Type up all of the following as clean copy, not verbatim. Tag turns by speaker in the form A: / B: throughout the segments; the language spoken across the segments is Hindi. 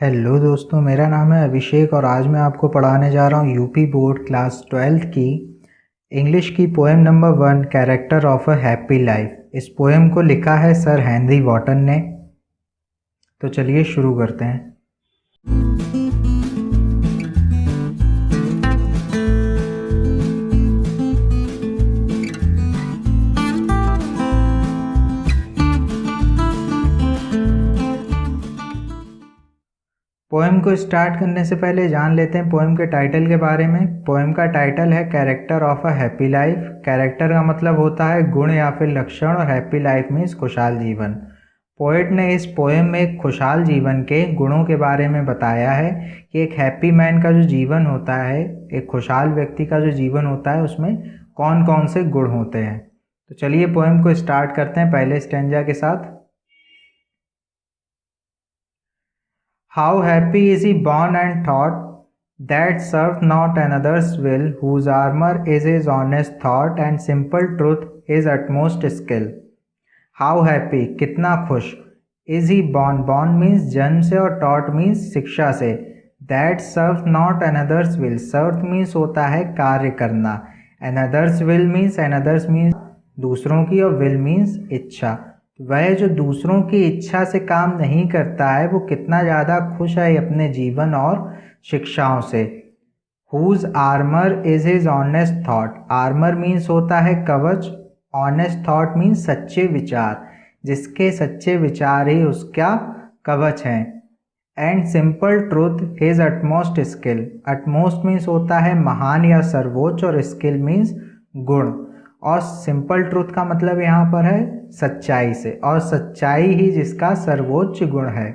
A: हेलो दोस्तों, मेरा नाम है अभिषेक और आज मैं आपको पढ़ाने जा रहा हूँ यूपी बोर्ड क्लास 12th की इंग्लिश की poem number 1 character of a happy life. इस पोएम को लिखा है सर हेनरी वॉटन ने। तो चलिए शुरू करते हैं। पोएम को स्टार्ट करने से पहले जान लेते हैं पोएम के टाइटल के बारे में। पोएम का टाइटल है character of a happy life. Character का मतलब होता है गुण या फिर लक्षण, और हैप्पी लाइफ मीन्स खुशहाल जीवन। पोएट ने इस पोएम में एक खुशहाल जीवन के गुणों के बारे में बताया है कि एक हैप्पी मैन का जो जीवन होता है, एक खुशहाल व्यक्ति का जो जीवन होता है, उसमें कौन कौन से गुण होते हैं। तो चलिए पोएम को स्टार्ट करते हैं पहले स्टेंजा के साथ। How happy is he born and taught, that served not another's will, whose armor is his honest thought and simple truth his utmost skill. How happy, कितना खुश, is he born, born means जन्म से और taught means शिक्षा से। That served not another's will, served means होता है कार्य करना, another's will means another's means दूसरों की, और will means इच्छा। वह जो दूसरों की इच्छा से काम नहीं करता है वो कितना ज़्यादा खुश है अपने जीवन और शिक्षाओं से। Whose armor is his honest thought, armor means होता है कवच, honest thought means सच्चे विचार, जिसके सच्चे विचार ही उसका कवच हैं। And simple truth his utmost skill, utmost means होता है महान या सर्वोच्च, और skill means गुण, और सिंपल ट्रूथ का मतलब यहाँ पर है सच्चाई से, और सच्चाई ही जिसका सर्वोच्च गुण है।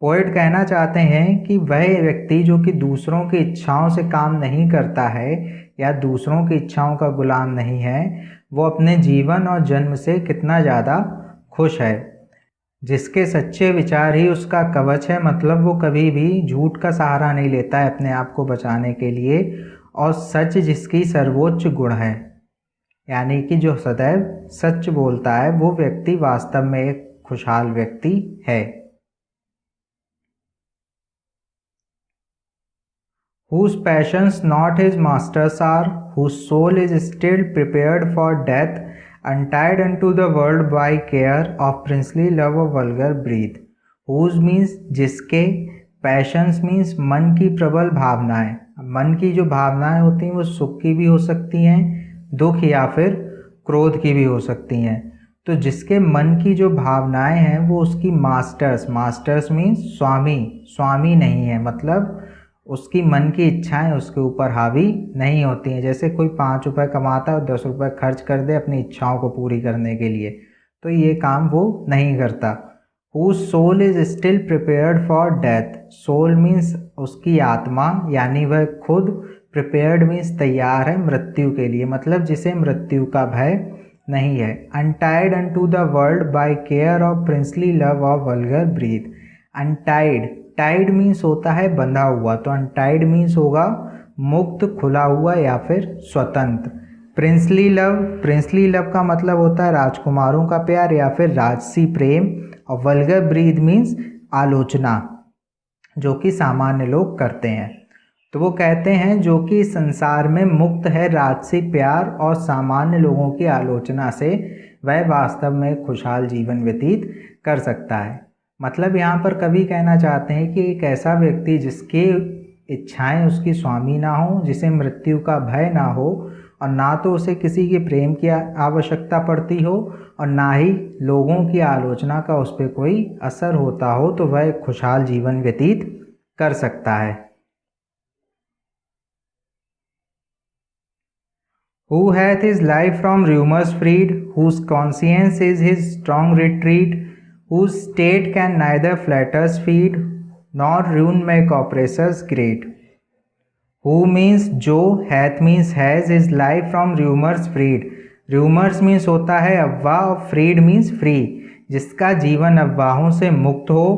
A: पोएट कहना चाहते हैं कि वह व्यक्ति जो कि दूसरों की इच्छाओं से काम नहीं करता है या दूसरों की इच्छाओं का गुलाम नहीं है, वो अपने जीवन और जन्म से कितना ज़्यादा खुश है। जिसके सच्चे विचार ही उसका कवच है, मतलब वो कभी भी झूठ का सहारा नहीं लेता है अपने आप को बचाने के लिए, और सच जिसकी सर्वोच्च गुण है, यानी कि जो सदैव सच बोलता है वो व्यक्ति वास्तव में एक खुशहाल व्यक्ति है। Whose passions not his masters are, whose soul is still prepared for death, untied unto the world by care of princely love of vulgar breed. Whose means जिसके, passions means मन की प्रबल भावनाएं। मन की जो भावनाएं होती हैं वो सुख की भी हो सकती हैं, दुख या फिर क्रोध की भी हो सकती हैं। तो जिसके मन की जो भावनाएं हैं वो उसकी मास्टर्स मीन्स स्वामी, स्वामी नहीं है, मतलब उसकी मन की इच्छाएं उसके ऊपर हावी नहीं होती हैं। जैसे कोई 5 रुपये कमाता है और 10 रुपये खर्च कर दे अपनी इच्छाओं को पूरी करने के लिए, तो ये काम वो नहीं करता। Whose soul is still prepared for death, soul means उसकी आत्मा, यानी वह खुद, prepared means तैयार है मृत्यु के लिए, मतलब जिसे मृत्यु का भय नहीं है। Untied unto the world by care of princely love of vulgar breed. Untied, tied means होता है बंधा हुआ, तो untied means होगा मुक्त, खुला हुआ या फिर स्वतंत्र। प्रिंसली लव, प्रिंसली लव का मतलब होता है राजकुमारों का प्यार या फिर राजसी प्रेम, और वल्गर ब्रीड मीन्स आलोचना, जो कि सामान्य लोग करते हैं। तो वो कहते हैं जो कि संसार में मुक्त है राजसी प्यार और सामान्य लोगों की आलोचना से, वह वास्तव में खुशहाल जीवन व्यतीत कर सकता है। मतलब यहाँ पर कवि कहना चाहते हैं कि एक ऐसा व्यक्ति जिसकी इच्छाएं उसकी स्वामी ना हो, जिसे मृत्यु का भय ना हो, और ना तो उसे किसी के प्रेम की आवश्यकता पड़ती हो, और ना ही लोगों की आलोचना का उस पर कोई असर होता हो, तो वह एक खुशहाल जीवन व्यतीत कर सकता है। Who hath his life from rumors freed, whose conscience is his strong retreat, whose state can neither flatters feed, nor ruin make oppressors great. Who means जो, hath means has, his life from rumors freed. Rumors means होता है अफवाह, और freed means free, जिसका जीवन अफवाहों से मुक्त हो।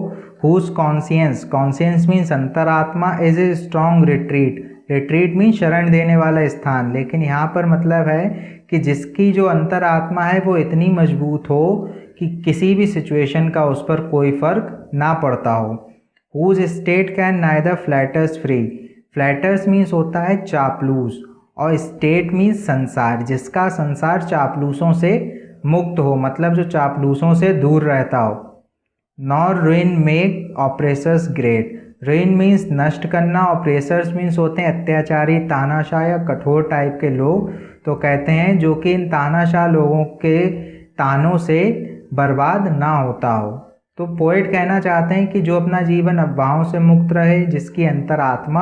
A: Whose conscience, conscience means अंतरात्मा, is a strong retreat, retreat mean शरण देने वाला स्थान, लेकिन यहाँ पर मतलब है कि जिसकी जो अंतरात्मा है वो इतनी मजबूत हो कि किसी भी सिचुएशन का उस पर कोई फर्क ना पड़ता हो। Whose state can neither flatters free. Flatters means होता है चापलूस, और स्टेट मीन्स संसार, जिसका संसार चापलूसों से मुक्त हो, मतलब जो चापलूसों से दूर रहता हो। Nor ruin make oppressors great. Ruin means नष्ट करना, ऑपरेसर्स मीन्स होते हैं अत्याचारी, तानाशाह या कठोर टाइप के लोग। तो कहते हैं जो कि इन तानाशाह लोगों के तानों से बर्बाद ना होता हो। तो पोएट कहना चाहते हैं कि जो अपना जीवन अफवाहों से मुक्त रहे, जिसकी अंतरात्मा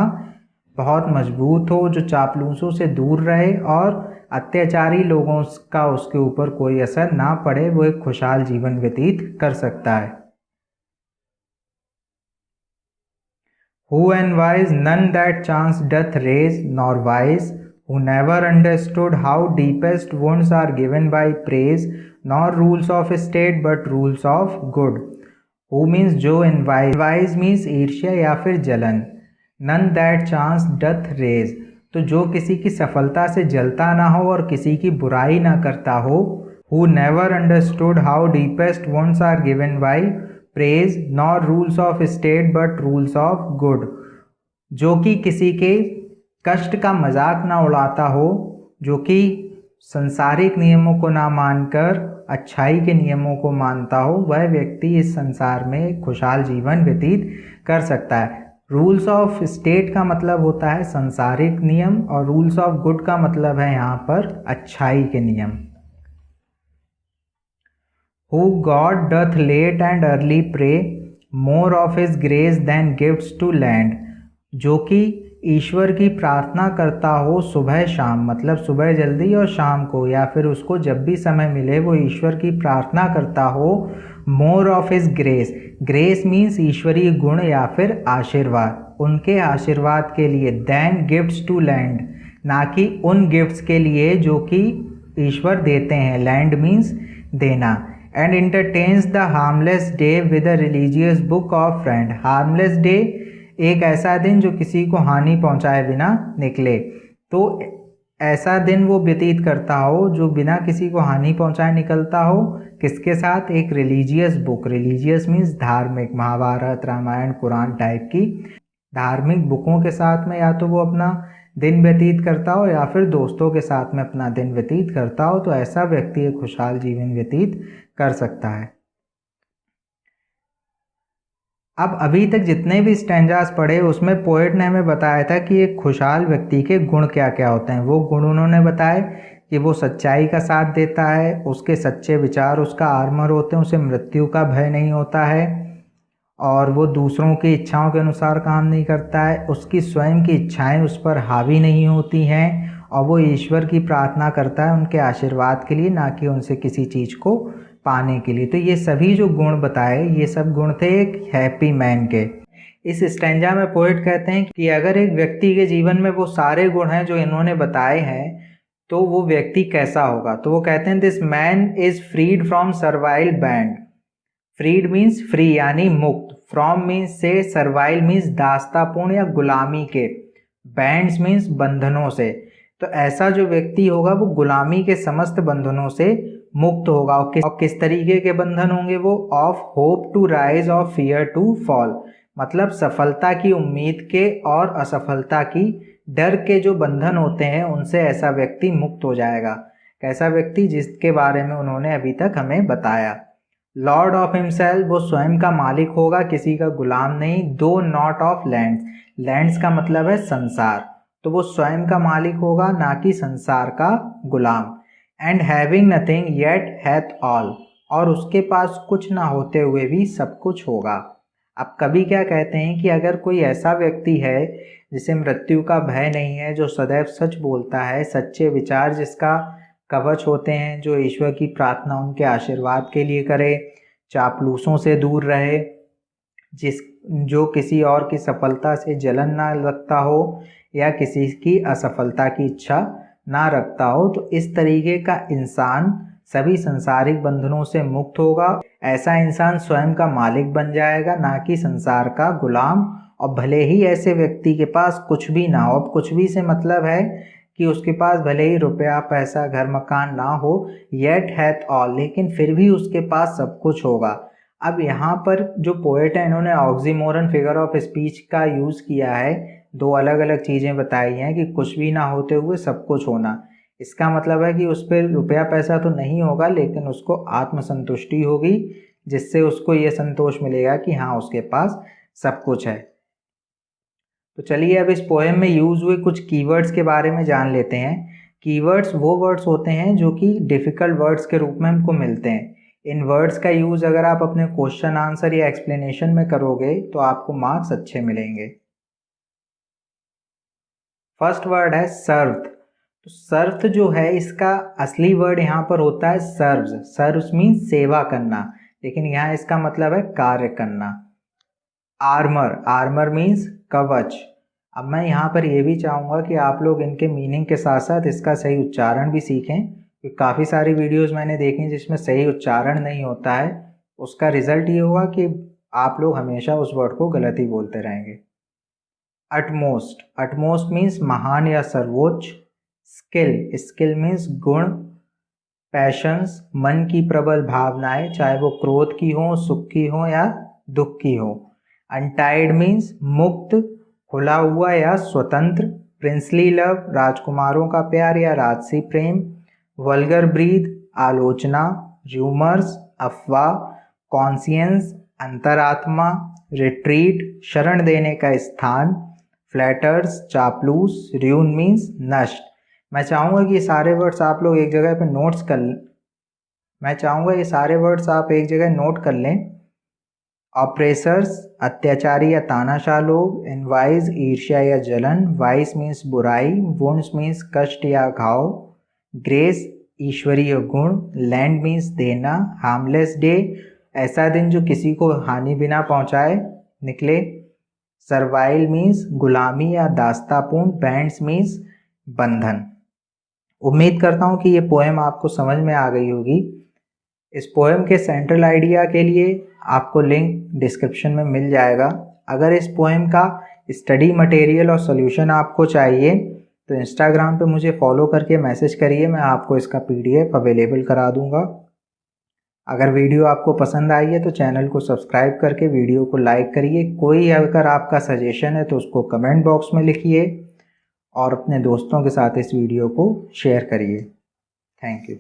A: बहुत मजबूत हो, जो चापलूसों से दूर रहे और अत्याचारी लोगों का उसके ऊपर कोई असर ना पड़े, वो एक खुशहाल जीवन व्यतीत कर सकता है। Who and wise none that chance doth raise, nor wise who never understood how deepest wounds are given by praise, nor rules of state but rules of good. Who means जो and wise means ईर्ष्या या फिर जलन। None that chance doth raise, तो जो किसी की सफलता से जलता ना हो और किसी की बुराई ना करता हो। Who never understood how deepest wounds are given by praise, nor rules of state but rules of good, जो कि किसी के कष्ट का मजाक ना उड़ाता हो, जो कि संसारिक नियमों को ना मानकर अच्छाई के नियमों को मानता हो, वह व्यक्ति इस संसार में खुशहाल जीवन व्यतीत कर सकता है। रूल्स ऑफ स्टेट का मतलब होता है संसारिक नियम, और रूल्स ऑफ गुड का मतलब है यहाँ पर अच्छाई के नियम। Who God doth late and early pray, more of his grace than gifts to lend, जो कि ईश्वर की प्रार्थना करता हो सुबह शाम, मतलब सुबह जल्दी और शाम को, या फिर उसको जब भी समय मिले वो ईश्वर की प्रार्थना करता हो। More of his grace, grace means ईश्वरीय गुण या फिर आशीर्वाद, उनके आशीर्वाद के लिए, दैन गिफ्ट्स टू लैंड, ना कि उन गिफ्ट्स के लिए जो कि ईश्वर देते हैं। लैंड मीन्स देना। And entertains the harmless day with a religious book of friend. Harmless day एक ऐसा दिन जो किसी को हानि पहुंचाए बिना निकले, तो ऐसा दिन वो व्यतीत करता हो जो बिना किसी को हानि पहुंचाए निकलता हो। किसके साथ? एक रिलीजियस बुक। रिलीजियस मीन्स धार्मिक, महाभारत, रामायण, कुरान टाइप की धार्मिक बुकों के साथ में या तो वो अपना दिन व्यतीत करता हो या फिर दोस्तों के साथ में अपना दिन व्यतीत करता हो, तो ऐसा व्यक्ति एक खुशहाल जीवन व्यतीत कर सकता है। अब अभी तक जितने भी स्टैंजास पढ़े उसमें पोएट ने हमें बताया था कि एक खुशहाल व्यक्ति के गुण क्या क्या होते हैं। वो गुण उन्होंने बताए कि वो सच्चाई का साथ देता है, उसके सच्चे विचार उसका आर्मर होते हैं, उसे मृत्यु का भय नहीं होता है, और वो दूसरों की इच्छाओं के अनुसार काम नहीं करता है, उसकी स्वयं की इच्छाएं उस पर हावी नहीं होती हैं, और वो ईश्वर की प्रार्थना करता है उनके आशीर्वाद के लिए, ना कि उनसे किसी चीज़ को पाने के लिए। तो ये सभी जो गुण बताए, ये सब गुण थे एक हैप्पी मैन के। इस स्टैंजा में पोएट कहते हैं कि अगर एक व्यक्ति के जीवन में वो सारे गुण हैं जो इन्होंने बताए हैं, तो वो व्यक्ति कैसा होगा। तो वो कहते हैं this man is freed from servile band. Freed means free यानी मुक्त, फ्रॉम मीन्स से, सर्वाइल मीन्स दास्तापूर्ण या गुलामी के, बैंड्स मीन्स बंधनों से। तो ऐसा जो व्यक्ति होगा वो गुलामी के समस्त बंधनों से मुक्त होगा। और किस तरीके के बंधन होंगे वो? Of hope to rise, of fear to fall, मतलब सफलता की उम्मीद के और असफलता की डर के जो बंधन होते हैं उनसे ऐसा व्यक्ति मुक्त हो जाएगा। कैसा व्यक्ति? जिसके बारे में उन्होंने अभी तक हमें बताया। लॉर्ड ऑफ हिमसेल्फ, वो स्वयं का मालिक होगा, किसी का गुलाम नहीं। दो नॉट ऑफ लैंड्स, लैंड्स का मतलब है संसार, तो वो स्वयं का मालिक होगा, ना कि संसार का गुलाम। And having nothing yet hath all, और उसके पास कुछ ना होते हुए भी सब कुछ होगा। अब कभी क्या कहते हैं कि अगर कोई ऐसा व्यक्ति है जिसे मृत्यु का भय नहीं है, जो सदैव सच बोलता है, सच्चे विचार जिसका कवच होते हैं, जो ईश्वर की प्रार्थना उनके आशीर्वाद के लिए करे, चापलूसों से दूर रहे, जो किसी और की सफलता से जलन ना रखता हो या किसी की असफलता की इच्छा ना रखता हो, तो इस तरीके का इंसान सभी संसारिक बंधनों से मुक्त होगा। ऐसा इंसान स्वयं का मालिक बन जाएगा, ना कि संसार का गुलाम। और भले ही ऐसे व्यक्ति के पास कुछ भी ना हो, अब कुछ भी से मतलब है कि उसके पास भले ही रुपया पैसा घर मकान ना हो, येट हैथ ऑल, लेकिन फिर भी उसके पास सब कुछ होगा। अब यहाँ पर जो पोएट है इन्होंने ऑक्सीमोरन फिगर ऑफ स्पीच का यूज़ किया है। दो अलग अलग चीज़ें बताई हैं कि कुछ भी ना होते हुए सब कुछ होना। इसका मतलब है कि उस पर रुपया पैसा तो नहीं होगा, लेकिन उसको आत्मसंतुष्टि होगी, जिससे उसको ये संतोष मिलेगा कि हाँ उसके पास सब कुछ है। तो चलिए अब इस पोएम में यूज़ हुए कुछ कीवर्ड्स के बारे में जान लेते हैं। कीवर्ड्स वो वर्ड्स होते हैं जो कि डिफ़िकल्ट वर्ड्स के रूप में हमको मिलते हैं। इन वर्ड्स का यूज़ अगर आप अपने क्वेश्चन आंसर या एक्सप्लेनेशन में करोगे तो आपको मार्क्स अच्छे मिलेंगे। फर्स्ट वर्ड है सर्व्ड। तो सर्व्ड जो है इसका असली वर्ड यहाँ पर होता है सर्व्स। सर्व्स मीन्स सेवा करना, लेकिन यहाँ इसका मतलब है कार्य करना। आर्मर, आर्मर मीन्स कवच। अब मैं यहाँ पर ये भी चाहूँगा कि आप लोग इनके मीनिंग के साथ साथ इसका सही उच्चारण भी सीखें, क्योंकि काफ़ी सारी वीडियोस मैंने देखी हैं जिसमें सही उच्चारण नहीं होता है। उसका रिजल्ट ये होगा कि आप लोग हमेशा उस वर्ड को गलत ही बोलते रहेंगे। अटमोस्ट, अटमोस्ट मीन्स महान या सर्वोच्च। स्किल, स्किल मीन्स गुण। पैशंस, मन की प्रबल भावनाएं, चाहे वो क्रोध की हो, सुख की हो या दुख की हो। अनटाइड मीन्स मुक्त, खुला हुआ या स्वतंत्र। प्रिंसली लव, राजकुमारों का प्यार या राजसी प्रेम। वल्गर ब्रीद, आलोचना। र्यूमर्स, अफवाह। कॉन्सियंस, अंतरात्मा। रिट्रीट, शरण देने का स्थान। फ्लैटर्स, चापलूस। र्यून मीन्स नष्ट। मैं चाहूँगा कि ये सारे वर्ड्स आप लोग एक जगह पे नोट्स कर लें। मैं चाहूँगा ये सारे वर्ड्स आप एक जगह नोट कर लें। ऑप्रेसर्स, अत्याचारी या तानाशाह लोग। एनवाइज, ईर्ष्या या जलन। वाइस मीन्स बुराई। वुंड्स मीन्स कष्ट या घाव। ग्रेस, ईश्वरीय गुण। लैंड मीन्स देना। हार्मलेस डे, ऐसा दिन जो किसी को हानि बिना पहुंचाए निकले। सर्वाइल मीन्स गुलामी या दास्तापूर्ण। बैंड्स मीन्स बंधन। उम्मीद करता हूँ कि ये पोएम आपको समझ में आ गई होगी। इस पोएम के सेंट्रल आइडिया के लिए आपको लिंक डिस्क्रिप्शन में मिल जाएगा। अगर इस पोएम का स्टडी मटेरियल और सॉल्यूशन आपको चाहिए तो इंस्टाग्राम पे मुझे फॉलो करके मैसेज करिए, मैं आपको इसका PDF अवेलेबल करा दूंगा। अगर वीडियो आपको पसंद आई है तो चैनल को सब्सक्राइब करके वीडियो को लाइक करिए। कोई अगर आपका सजेशन है तो उसको कमेंट बॉक्स में लिखिए और अपने दोस्तों के साथ इस वीडियो को शेयर करिए। Thank you.